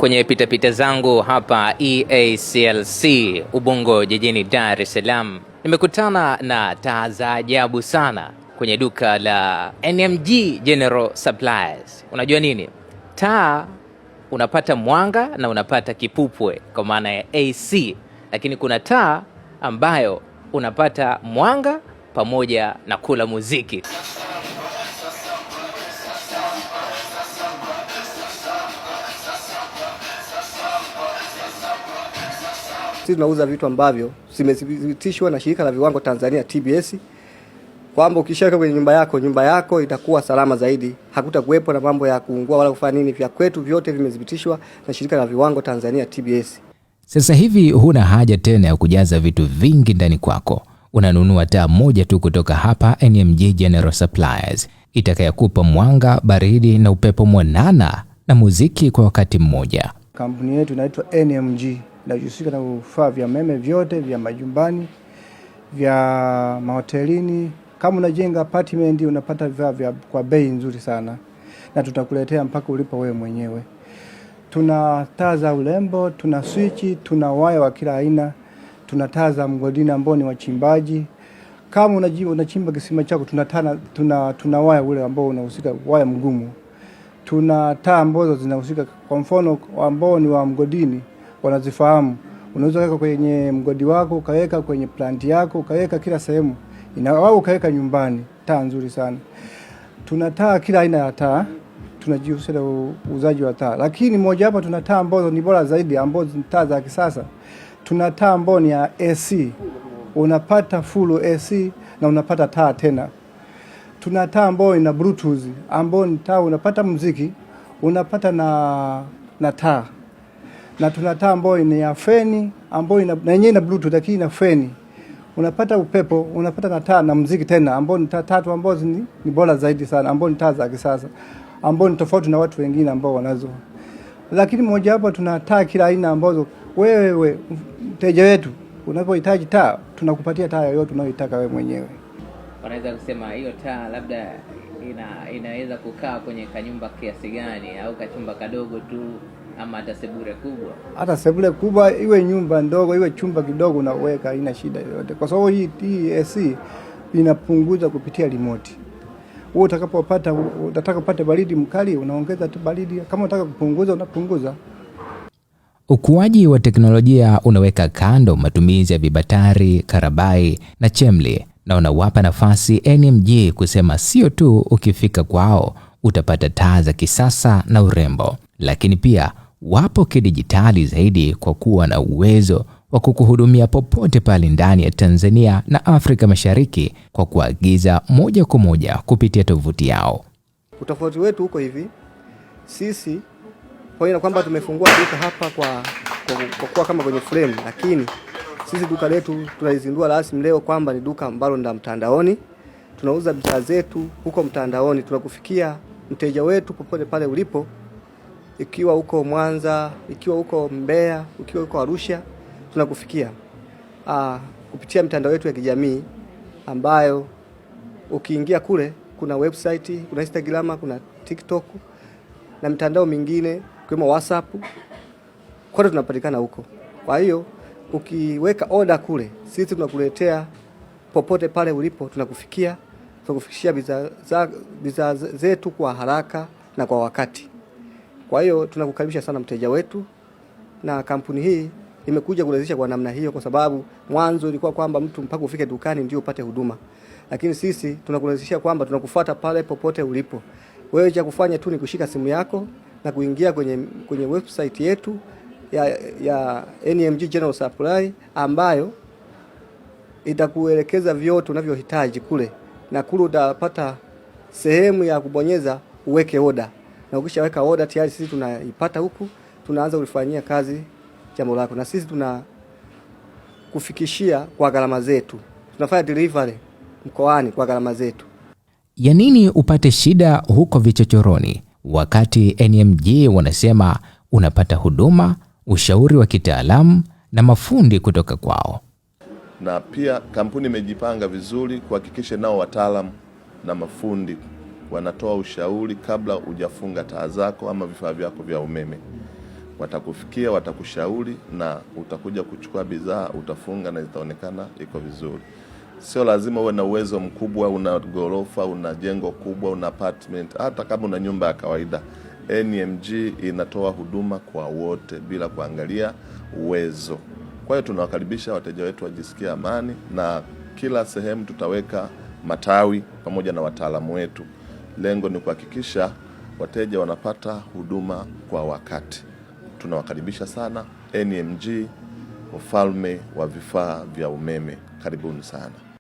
Kwenye pitapita zangu hapa EACLC Ubungo jijini Dar es Salaam, nimekutana na taa za ajabu sana kwenye duka la NMG General Supplies. Unajua nini? Taa unapata mwanga na unapata kipupwe kwa maana ya AC, lakini kuna taa ambayo unapata mwanga pamoja na kula muziki. Sisi tunauza vitu ambavyo zimethibitishwa na shirika la viwango Tanzania TBS, kwamba ukishaweka kwenye nyumba yako itakuwa salama zaidi, hakutakuwepo na mambo ya kuungua wala kufanya nini. Vya kwetu vyote vimethibitishwa na shirika la viwango Tanzania TBS. Sasa hivi huna haja tena ya kujaza vitu vingi ndani kwako. Unanunua taa moja tu kutoka hapa NMG General Supplies, itakayokupa mwanga, baridi na upepo mwanana na muziki kwa wakati mmoja. Kampuni yetu inaitwa NMG, inajihusika na vifaa vya umeme vyote vya majumbani, vya mahotelini. Kama unajenga apartment unapata vifaa kwa bei nzuri sana, na tutakuletea mpaka ulipo wewe mwenyewe. Tuna taa za urembo, tuna switch, tuna waya wa kila aina, tuna taa za mgodini ambao ni wachimbaji. Kama unachimba kisima chako, tuna waya ule ambao unahusika, waya mgumu. Tuna taa ambazo zinahusika, kwa mfano ambao ni wa mgodini wanazifahamu. Unaweza kuweka kwenye mgodi wako, ukaweka kwenye plant yako, ukaweka kila sehemu, au ukaweka nyumbani. Taa nzuri sana. Tuna taa kila aina ya taa, tunajihusisha na uuzaji wa taa. Lakini moja hapa tuna taa ambazo ni bora zaidi, ambazo ni taa za kisasa. Tuna taa ambazo ni ya AC. Unapata full AC na unapata taa tena. Tuna taa ambayo ina Bluetooth, ambayo ni taa unapata muziki, unapata na taa. Na tuna taa ambayo ni ya feni, ambayo na yenyewe ina Bluetooth lakini ina feni. Unapata upepo, unapata na taa na muziki tena, ambayo ni taa tatu ambazo ni bora zaidi sana, ambayo ni taa za kisasa, ambayo ni tofauti na watu wengine ambao wanazo. Lakini moja hapo tuna taa kila aina ambazo wewe mteja wetu unapohitaji taa, tunakupatia taa yoyote unayoitaka wewe mwenyewe. Wanaweza kusema hiyo taa labda inaweza kukaa kwenye kanyumba kiasi gani, au kachumba kadogo tu, ama hata sebule kubwa? Hata sebule kubwa, iwe nyumba ndogo, iwe chumba kidogo, unaweka, haina shida yoyote. Kwa sababu hii AC inapunguza kupitia remote. Wewe unataka kupata baridi mkali, unaongeza tu baridi. Kama unataka kupunguza, unapunguza. Ukuaji wa teknolojia unaweka kando matumizi ya vibatari, karabai na chemli, na unawapa nafasi NMG kusema sio tu ukifika kwao utapata taa za kisasa na urembo, lakini pia wapo kidijitali zaidi, kwa kuwa na uwezo wa kukuhudumia popote pale ndani ya Tanzania na Afrika Mashariki kwa kuagiza moja kwa moja kupitia tovuti yao. Utofauti wetu huko hivi, sisi pamoja na kwamba tumefungua duka hapa kwa kama kwenye frame, lakini sisi duka letu tunalizindua rasmi leo kwamba ni duka ambalo ndio mtandaoni. Tunauza bidhaa zetu huko mtandaoni, tunakufikia mteja wetu popote pale ulipo, ikiwa huko Mwanza, ikiwa huko Mbeya, ikiwa huko Arusha, tunakufikia kupitia mitandao yetu ya kijamii, ambayo ukiingia kule kuna website, kuna Instagram, kuna TikTok na mitandao mingine kama WhatsApp. Kote tunapatikana huko. Kwa hiyo ukiweka order kule, sisi tunakuletea popote pale ulipo, tunakufikishia bidhaa zetu kwa haraka na kwa wakati. Kwa hiyo tunakukaribisha sana mteja wetu, na kampuni hii imekuja kurahisisha kwa namna hiyo, kwa sababu mwanzo ilikuwa kwamba mtu mpaka ufike dukani ndio upate huduma. Lakini sisi tunakurahisisha kwamba tunakufuata pale popote ulipo. Wewe cha kufanya tu ni kushika simu yako na kuingia kwenye website yetu ya NMG General Supply, ambayo itakuelekeza vyote unavyohitaji kule, na kule utapata sehemu ya kubonyeza uweke order, na ukishaweka order tayari sisi tunaipata huku, tunaanza kulifanyia kazi jambo lako, na sisi tunakufikishia kwa gharama zetu. Tunafanya delivery mkoani kwa gharama zetu. Ya nini upate shida huko vichochoroni, wakati NMG wanasema unapata huduma, ushauri wa kitaalamu na mafundi kutoka kwao. Na pia kampuni imejipanga vizuri kuhakikisha nao wataalamu na mafundi wanatoa ushauri kabla hujafunga taa zako ama vifaa vyako vya umeme. watakufikia, watakushauri na utakuja kuchukua bidhaa, utafunga na itaonekana iko vizuri. Sio lazima uwe na uwezo mkubwa, una gorofa, una jengo kubwa, una apartment. Hata kama una nyumba ya kawaida, NMG inatoa huduma kwa wote bila kuangalia uwezo. Kwa hiyo tunawakaribisha wateja wetu wajisikie amani, na kila sehemu tutaweka matawi pamoja na wataalamu wetu. Lengo ni kuhakikisha wateja wanapata huduma kwa wakati. Tunawakaribisha sana NMG, ufalme wa vifaa vya umeme. Karibuni sana.